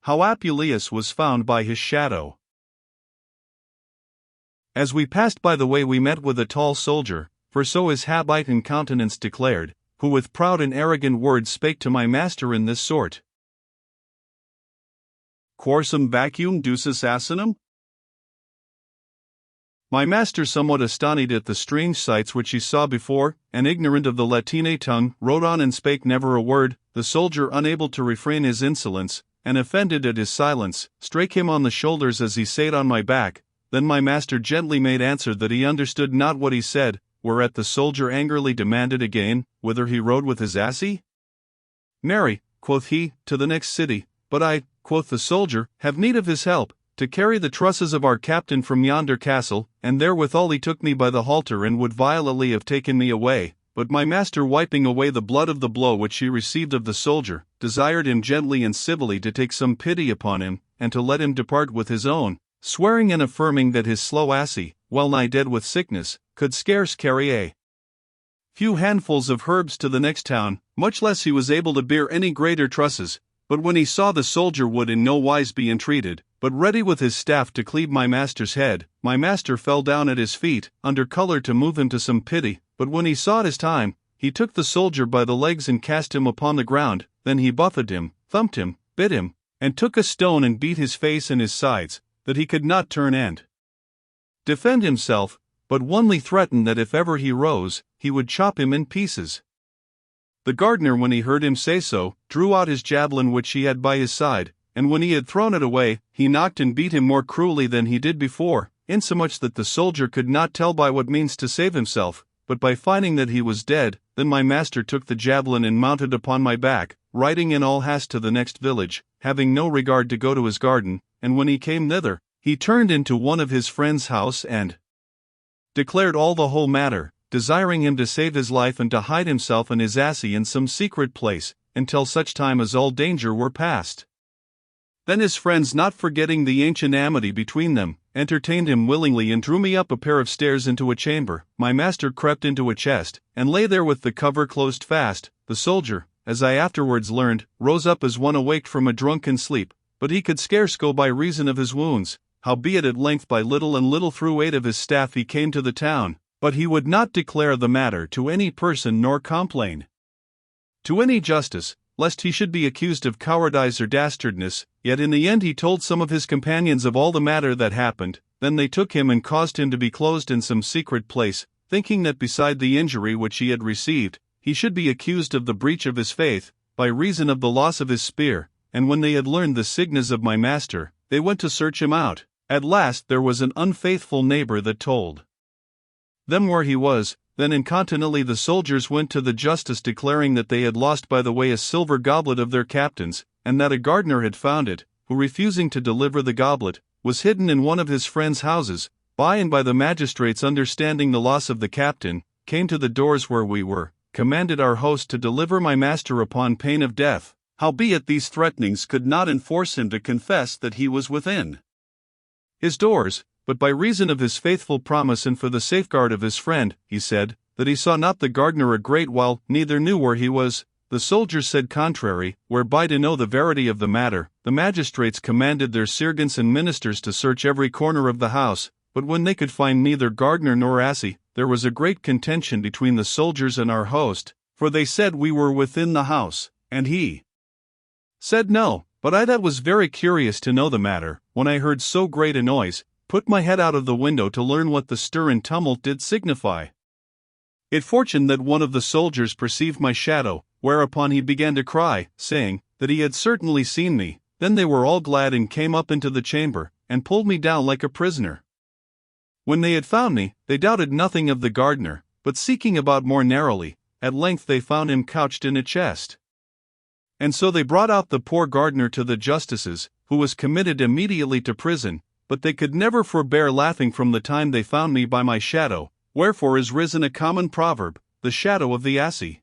How Apuleius was found by his shadow. As we passed by the way we met with a tall soldier, for so his habit and countenance declared, who with proud and arrogant words spake to my master in this sort: Quorsum vacuum ducis assonum? My master, somewhat astonished at the strange sights which he saw before, and ignorant of the Latine tongue, rode on and spake never a word. The soldier, unable to refrain his insolence, and offended at his silence, strake him on the shoulders as he sate on my back. Then my master gently made answer that he understood not what he said, whereat the soldier angrily demanded again, whither he rode with his asse? Marry, quoth he, to the next city, but I, quoth the soldier, have need of his help, to carry the trusses of our captain from yonder castle, and therewithal he took me by the halter and would violently have taken me away, but my master, wiping away the blood of the blow which he received of the soldier, desired him gently and civilly to take some pity upon him, and to let him depart with his own, swearing and affirming that his slow asse, well nigh dead with sickness, could scarce carry a few handfuls of herbs to the next town, much less he was able to bear any greater trusses. But when he saw the soldier would in no wise be entreated, but ready with his staff to cleave my master's head, my master fell down at his feet, under colour to move him to some pity. But when he saw his time, he took the soldier by the legs and cast him upon the ground. Then he buffeted him, thumped him, bit him, and took a stone and beat his face and his sides, that he could not turn and defend himself, but only threatened that if ever he rose, he would chop him in pieces. The gardener, when he heard him say so, drew out his javelin which he had by his side, and when he had thrown it away, he knocked and beat him more cruelly than he did before, insomuch that the soldier could not tell by what means to save himself, but by finding that he was dead. Then my master took the javelin and mounted upon my back, riding in all haste to the next village, having no regard to go to his garden, and when he came thither, he turned into one of his friend's house and declared all the whole matter, desiring him to save his life and to hide himself and his asse in some secret place, until such time as all danger were past. Then his friends, not forgetting the ancient amity between them, entertained him willingly and drew me up a pair of stairs into a chamber. My master crept into a chest, and lay there with the cover closed fast. The soldier, as I afterwards learned, rose up as one awaked from a drunken sleep, but he could scarce go by reason of his wounds. Howbeit at length by little and little through aid of his staff he came to the town, but he would not declare the matter to any person nor complain to any justice, lest he should be accused of cowardice or dastardness. Yet in the end he told some of his companions of all the matter that happened. Then they took him and caused him to be closed in some secret place, thinking that beside the injury which he had received, he should be accused of the breach of his faith, by reason of the loss of his spear. And when they had learned the signs of my master, they went to search him out. At last there was an unfaithful neighbor that told them where he was. Then incontinently the soldiers went to the justice, declaring that they had lost by the way a silver goblet of their captain's, and that a gardener had found it, who, refusing to deliver the goblet, was hidden in one of his friends' houses. By and by the magistrates, understanding the loss of the captain, came to the doors where we were, commanded our host to deliver my master upon pain of death. Howbeit these threatenings could not enforce him to confess that he was within his doors, but by reason of his faithful promise and for the safeguard of his friend, he said, that he saw not the gardener a great while, neither knew where he was. The soldiers said contrary, whereby to know the verity of the matter, the magistrates commanded their sergeants and ministers to search every corner of the house, but when they could find neither gardener nor asse, there was a great contention between the soldiers and our host, for they said we were within the house, and he said no. But I, that was very curious to know the matter, when I heard so great a noise, put my head out of the window to learn what the stir and tumult did signify. It fortuned that one of the soldiers perceived my shadow, whereupon he began to cry, saying that he had certainly seen me. Then they were all glad and came up into the chamber, and pulled me down like a prisoner. When they had found me, they doubted nothing of the gardener, but seeking about more narrowly, at length they found him couched in a chest. And so they brought out the poor gardener to the justices, who was committed immediately to prison. But they could never forbear laughing from the time they found me by my shadow, wherefore is risen a common proverb, the shadow of the asse.